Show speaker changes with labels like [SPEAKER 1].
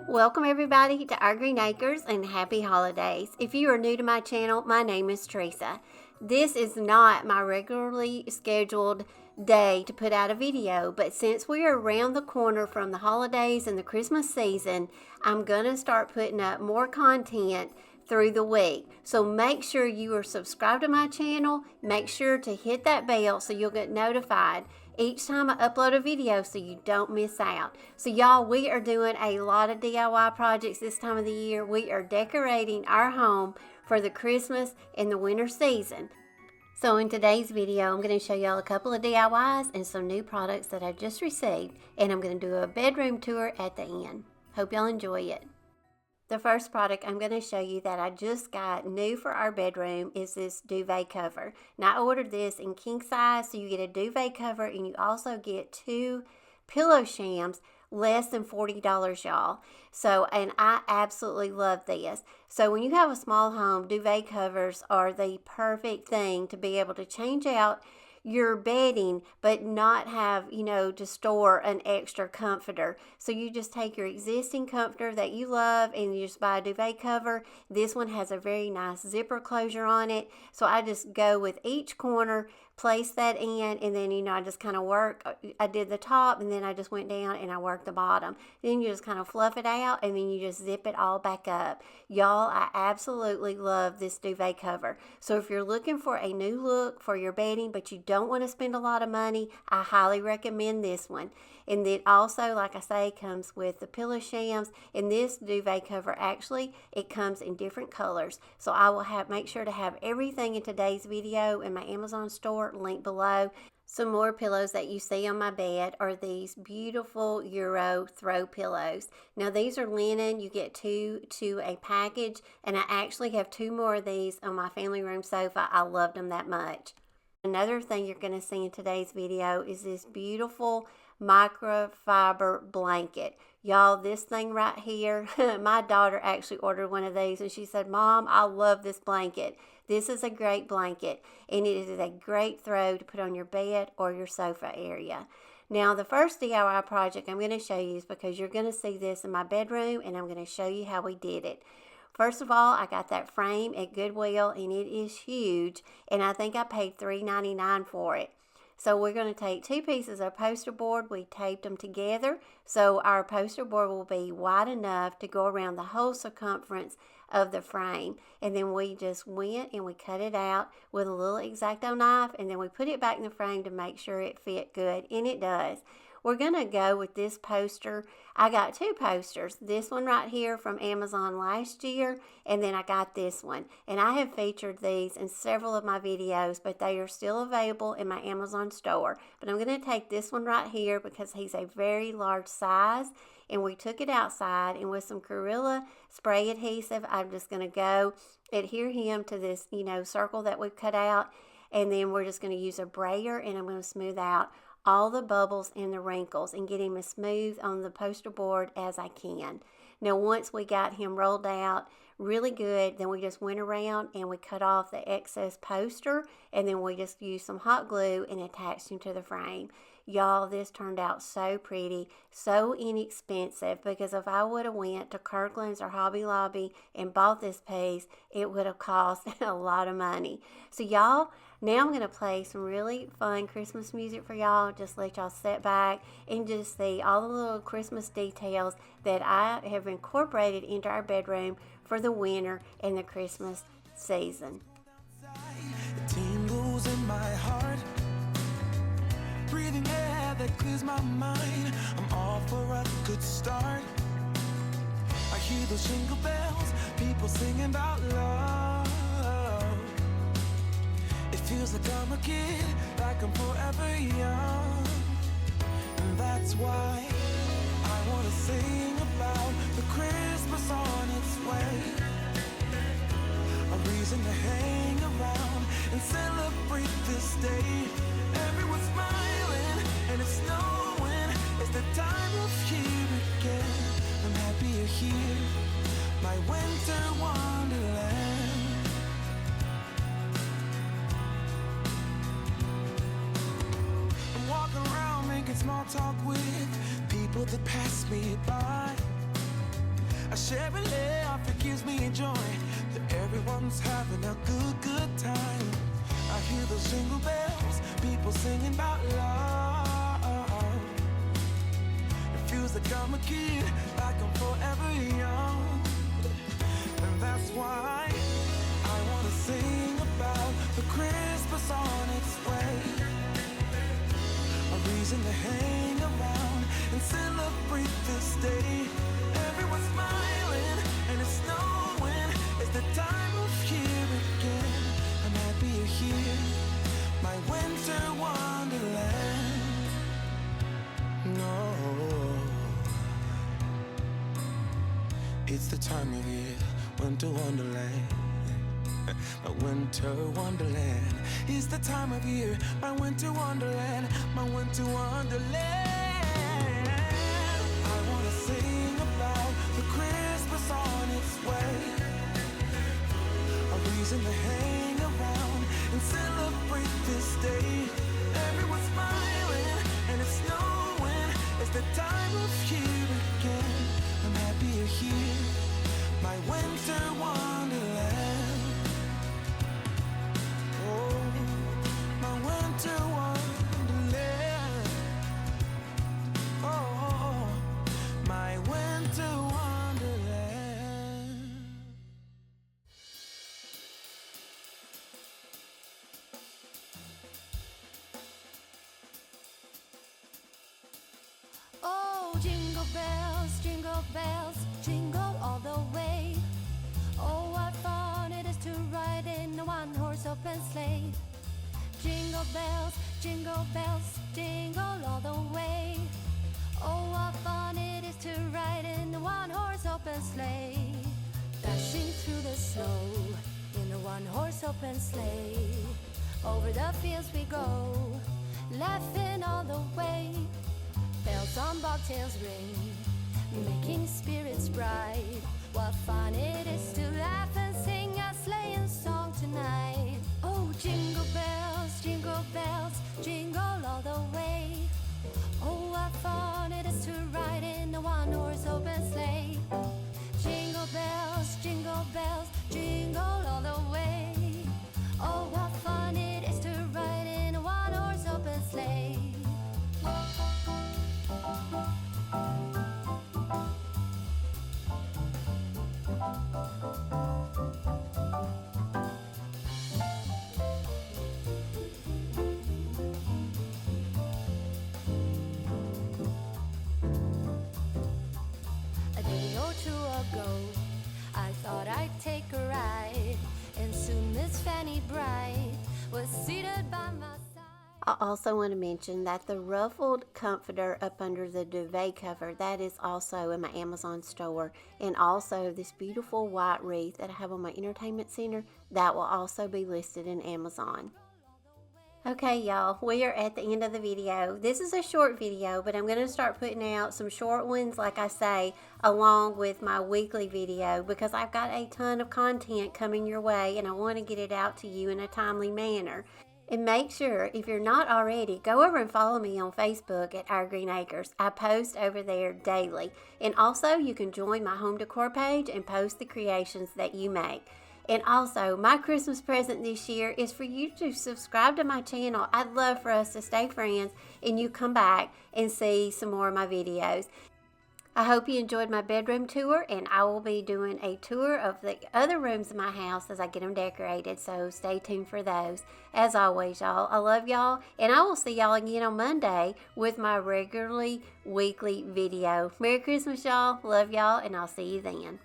[SPEAKER 1] Welcome everybody to our Greene Acres and happy holidays. If you are new to my channel, my name is Teresa. This is not my regularly scheduled day to put out a video, but since we are around the corner from the holidays and the Christmas season, I'm going to start putting up more content through the week. So make sure you are subscribed to my channel. Make sure to hit that bell so you'll get notified each time I upload a video so you don't miss out. So y'all, we are doing a lot of DIY projects this time of the year. We are decorating our home for the Christmas and the winter season. So in today's video, I'm going to show y'all a couple of DIYs and some new products that I just received. And I'm going to do a bedroom tour at the end. Hope y'all enjoy it. The first product I'm going to show you that I just got new for our bedroom is this duvet cover. Now I ordered this in king size, so you get a duvet cover and you also get 2 pillow shams, less than $40, y'all. So, and I absolutely love this. So when you have a small home, duvet covers are the perfect thing to be able to change out your bedding but not have, to store an extra comforter. So you just take your existing comforter that you love and you just buy a duvet cover. This one has a very nice zipper closure on it, so I just go with each corner, place that in, and then I just kind of work. I did the top and then I just went down and I worked the bottom. Then you just kind of fluff it out and then you just zip it all back up. Y'all, I absolutely love this duvet cover. So if you're looking for a new look for your bedding but you don't want to spend a lot of money, I highly recommend this one. And then also, like I say, comes with the pillow shams. And this duvet cover, actually, it comes in different colors. So I will make sure to have everything in today's video in my Amazon store linked below. Some more pillows that you see on my bed are these beautiful Euro throw pillows. Now these are linen. You get 2 to a package. And I actually have 2 more of these on my family room sofa. I loved them that much. Another thing you're going to see in today's video is this beautiful microfiber blanket. Y'all, this thing right here, my daughter actually ordered one of these and she said, "Mom, I love this blanket. This is a great blanket and it is a great throw to put on your bed or your sofa area." Now, the first DIY project I'm going to show you is because you're going to see this in my bedroom and I'm going to show you how we did it. First of all, I got that frame at Goodwill and it is huge, and I think I paid $3.99 for it. So we're going to take 2 pieces of poster board. We taped them together so our poster board will be wide enough to go around the whole circumference of the frame. And then we just went and we cut it out with a little X-Acto knife, and then we put it back in the frame to make sure it fit good, and it does. We're going to go with this poster. I got 2 posters. This one right here from Amazon last year, and then I got this one. And I have featured these in several of my videos, but they are still available in my Amazon store. But I'm going to take this one right here because he's a very large size. And we took it outside, and with some Gorilla spray adhesive, I'm just going to go adhere him to this, circle that we've cut out. And then we're just going to use a brayer, and I'm going to smooth out all the bubbles and the wrinkles and get him as smooth on the poster board as I can. Now once we got him rolled out really good, then we just went around and we cut off the excess poster, and then we just used some hot glue and attached him to the frame. Y'all, this turned out so pretty, so inexpensive, because if I would have went to Kirkland's or Hobby Lobby and bought this piece, it would have cost a lot of money. So y'all, now I'm going to play some really fun Christmas music for y'all. Just let y'all sit back and just see all the little Christmas details that I have incorporated into our bedroom for the winter and the Christmas season.
[SPEAKER 2] It tingles in my heart. Breathing air that clears my mind. I'm all for a good start. I hear those jingle bells, people singing about love. It feels like I'm a kid, like I'm forever young. And that's why I want to sing about the Christmas on its way. A reason to hang around and celebrate this day. Everyone's smiling and it's snowing. It's the time of year again. I'm happy you're here, my winter wonderland. I'm walking around making small talk with people that pass me by. share a laugh, it gives me joy that everyone's having a good time. I hear those jingle bells, people singing about love. It feels like I'm a kid, like I'm forever young. And that's why I wanna sing about the Christmas on its way. A reason to hang around and celebrate this day. Everyone's smiling and it's snowing. It's the time of year again. I'm happy you're here, my winter wonderland. No, it's the time of year, winter wonderland. My winter wonderland is the time of year. My winter wonderland, my winter wonderland. I wanna sing about the Christmas on its way. A reason to hang around and celebrate this day. Everyone's smiling and it's snowing. It's the time of year again. I'm happy you're here, my winter wonderland. Winter wonderland. Oh, my winter wonderland.
[SPEAKER 3] Oh, jingle bells, jingle all the way. Oh, what fun it is to ride in a one-horse open sleigh. Jingle bells, jingle all the way. Oh, what fun it is to ride in a one-horse open sleigh. Dashing through the snow in a one-horse open sleigh. Over the fields we go, laughing all the way. Bells on bobtails ring, making spirits bright. What fun it is to laugh and sing a sleighing song tonight. Oh, jingle bells, jingle all the way. Oh, what fun it is to ride in a one-horse open sleigh. Jingle bells, jingle all the way. Oh, what fun it is to ride in a one-horse open sleigh. Ago, I thought I'd take a ride, and soon Miss Fanny Bright was seated by my side.
[SPEAKER 1] I also want to mention that the ruffled comforter up under the duvet cover, that is also in my Amazon store, and also this beautiful white wreath that I have on my entertainment center, that will also be listed in Amazon. Okay, y'all, we are at the end of the video. This is a short video, but I'm going to start putting out some short ones, like I say, along with my weekly video, because I've got a ton of content coming your way, and I want to get it out to you in a timely manner. And make sure, if you're not already, go over and follow me on Facebook at Our Greene Acres. I post over there daily. And also, you can join my home decor page and post the creations that you make. And also, my Christmas present this year is for you to subscribe to my channel. I'd love for us to stay friends and you come back and see some more of my videos. I hope you enjoyed my bedroom tour, and I will be doing a tour of the other rooms in my house as I get them decorated, so stay tuned for those. As always, y'all, I love y'all, and I will see y'all again on Monday with my regularly weekly video. Merry Christmas, y'all. Love y'all, and I'll see you then.